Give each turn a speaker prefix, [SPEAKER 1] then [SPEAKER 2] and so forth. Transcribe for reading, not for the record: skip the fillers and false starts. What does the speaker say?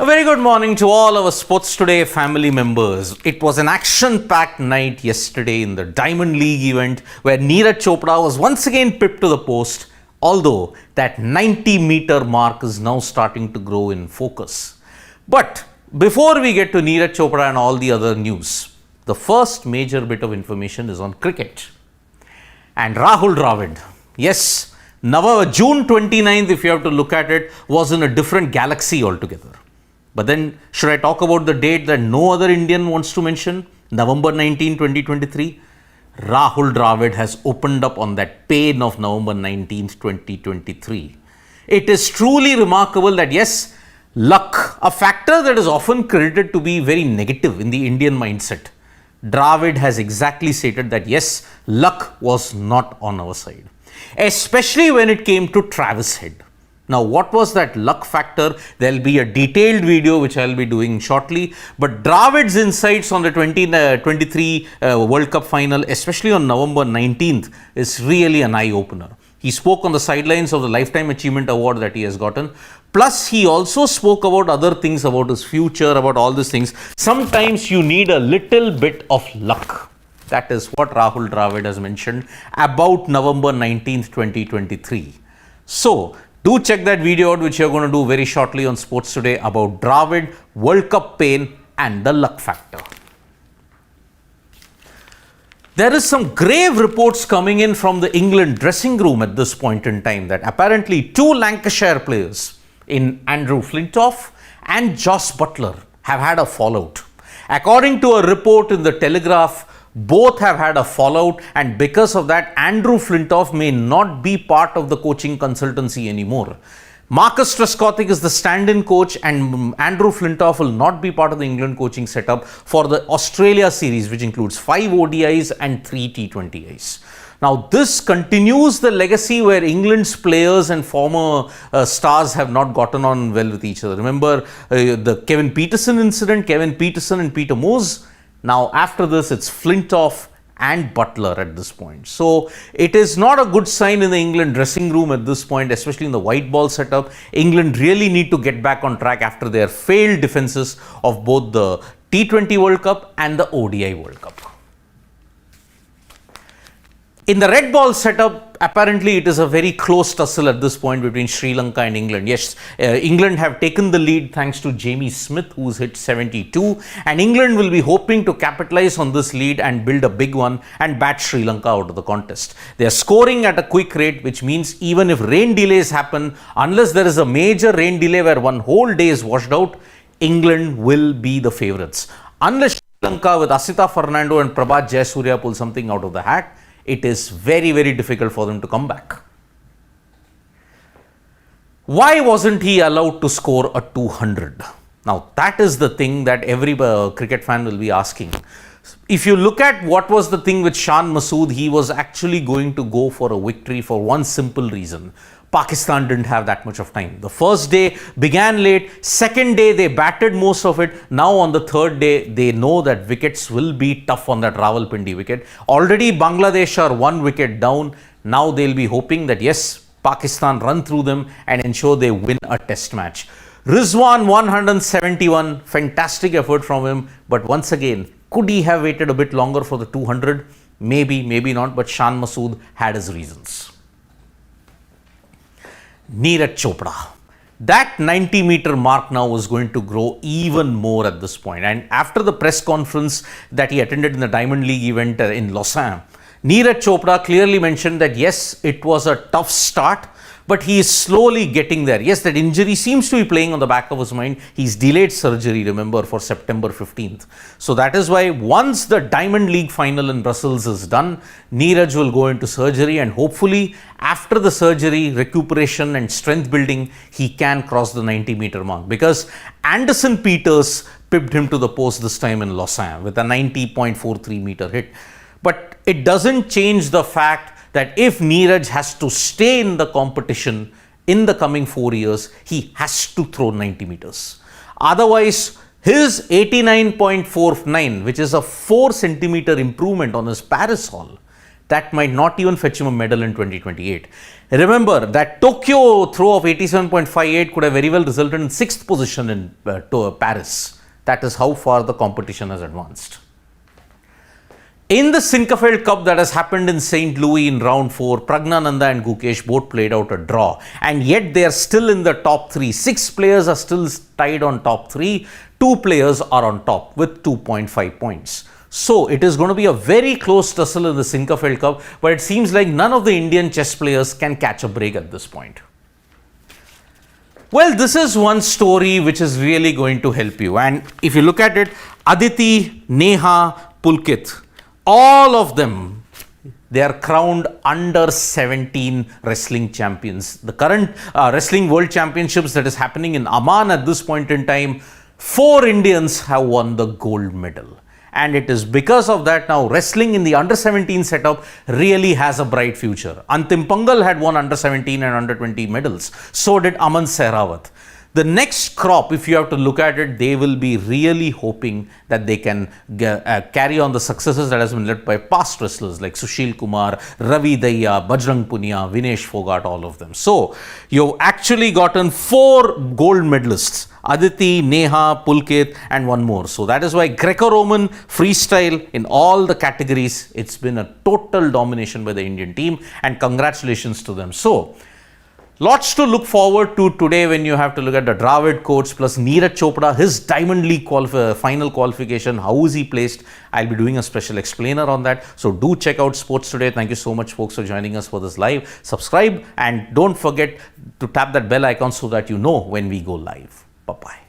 [SPEAKER 1] A very good morning to all our Sports Today family members. It was an action-packed night yesterday in the Diamond League event where Neeraj Chopra was once again pipped to the post, although that 90-meter mark is now starting to grow in focus. But before we get to Neeraj Chopra and all the other news, the first major bit of information is on cricket. And Rahul Dravid, yes, June 29th, if you have to look at it, was in a different galaxy altogether. But then, should I talk about the date that no other Indian wants to mention? November 19, 2023. Rahul Dravid has opened up on that pain of November 19th, 2023. It is truly remarkable that yes, luck, a factor that is often credited to be very negative in the Indian mindset. Dravid has exactly stated that yes, luck was not on our side, especially when it came to Travis Head. Now, what was that luck factor? There will be a detailed video which I will be doing shortly. But Dravid's insights on the 2023 World Cup final, especially on November 19th, is really an eye-opener. He spoke on the sidelines of the Lifetime Achievement Award that he has gotten. Plus, he also spoke about other things, about his future, about all these things. Sometimes you need a little bit of luck. That is what Rahul Dravid has mentioned about November 19th, 2023. So, do check that video out, which you're going to do very shortly on Sports Today, about Dravid, World Cup pain and the luck factor. There is some grave reports coming in from the England dressing room at this point in time that apparently two Lancashire players in Andrew Flintoff and Jos Buttler have had a fallout. According to a report in the Telegraph, both have had a fallout, and because of that, Andrew Flintoff may not be part of the coaching consultancy anymore. Marcus Trescothick is the stand-in coach, and Andrew Flintoff will not be part of the England coaching setup for the Australia series, which includes 5 ODIs and 3 T20Is. Now, this continues the legacy where England's players and former stars have not gotten on well with each other. Remember the Kevin Pietersen incident, Kevin Pietersen and Peter Moores. Now, after this, it's Flintoff and Buttler at this point. So, it is not a good sign in the England dressing room at this point, especially in the white ball setup. England really need to get back on track after their failed defenses of both the T20 World Cup and the ODI World Cup. In the red ball setup, apparently it is a very close tussle at this point between Sri Lanka and England. Yes, England have taken the lead thanks to Jamie Smith, who's hit 72, and England will be hoping to capitalize on this lead and build a big one and bat Sri Lanka out of the contest. They are scoring at a quick rate, which means even if rain delays happen, unless there is a major rain delay where one whole day is washed out, England will be the favourites. Unless Sri Lanka with Asita Fernando and Prabhat Jayasuriya pull something out of the hat, it is very, very difficult for them to come back. Why wasn't he allowed to score a 200? Now, that is the thing that every cricket fan will be asking. If you look at what was the thing with Shan Masood, he was actually going to go for a victory for one simple reason. Pakistan didn't have that much of time. The first day began late, second day they batted most of it. Now on the third day, they know that wickets will be tough on that Rawalpindi wicket. Already Bangladesh are 1 wicket down. Now they'll be hoping that yes, Pakistan run through them and ensure they win a test match. Rizwan 171, fantastic effort from him. But once again, could he have waited a bit longer for the 200? Maybe, maybe not, but Shan Masood had his reasons. Neeraj Chopra. That 90-meter mark now was going to grow even more at this point. And after the press conference that he attended in the Diamond League event in Lausanne, Neeraj Chopra clearly mentioned that yes, it was a tough start, but he is slowly getting there. Yes, that injury seems to be playing on the back of his mind. He's delayed surgery, remember, for September 15th. So that is why once the Diamond League final in Brussels is done, Neeraj will go into surgery, and hopefully after the surgery, recuperation and strength building, he can cross the 90-meter mark, because Anderson Peters pipped him to the post this time in Lausanne with a 90.43 meter hit. But it doesn't change the fact that if Neeraj has to stay in the competition in the coming 4 years, he has to throw 90 meters. Otherwise, his 89.49, which is a 4 centimeter improvement on his Paris haul, that might not even fetch him a medal in 2028. Remember that Tokyo throw of 87.58 could have very well resulted in 6th position in Paris. That is how far the competition has advanced. In the Sinkafeld Cup that has happened in St. Louis in round 4, Pragnananda and Gukesh both played out a draw, and yet they are still in the top 3. 6 players are still tied on top 3. 2 players are on top with 2.5 points. So it is going to be a very close tussle in the Sinkafeld Cup, but it seems like none of the Indian chess players can catch a break at this point. Well, this is one story which is really going to help you, and if you look at it, Aditi, Neha, Pulkit, all of them, they are crowned under 17 wrestling champions. The current wrestling world championships that is happening in Amman at this point in time, 4 Indians have won the gold medal. And it is because of that now wrestling in the under 17 setup really has a bright future. Antim Pangal had won under 17 and under 20 medals. So did Aman Sehrawat. The next crop, if you have to look at it, they will be really hoping that they can carry on the successes that has been led by past wrestlers like Sushil Kumar, Ravi Daya, Bajrang Punia, Vinesh Fogart, all of them. So, you've actually gotten 4 gold medalists, Aditi, Neha, Pulkit, and one more. So, that is why Greco-Roman, freestyle, in all the categories, it's been a total domination by the Indian team, and congratulations to them. So, lots to look forward to today when you have to look at the Dravid coach plus Neeraj Chopra, his Diamond League final qualification, how is he placed? I'll be doing a special explainer on that. So do check out Sports Today. Thank you so much folks for joining us for this live. Subscribe and don't forget to tap that bell icon so that you know when we go live. Bye-bye.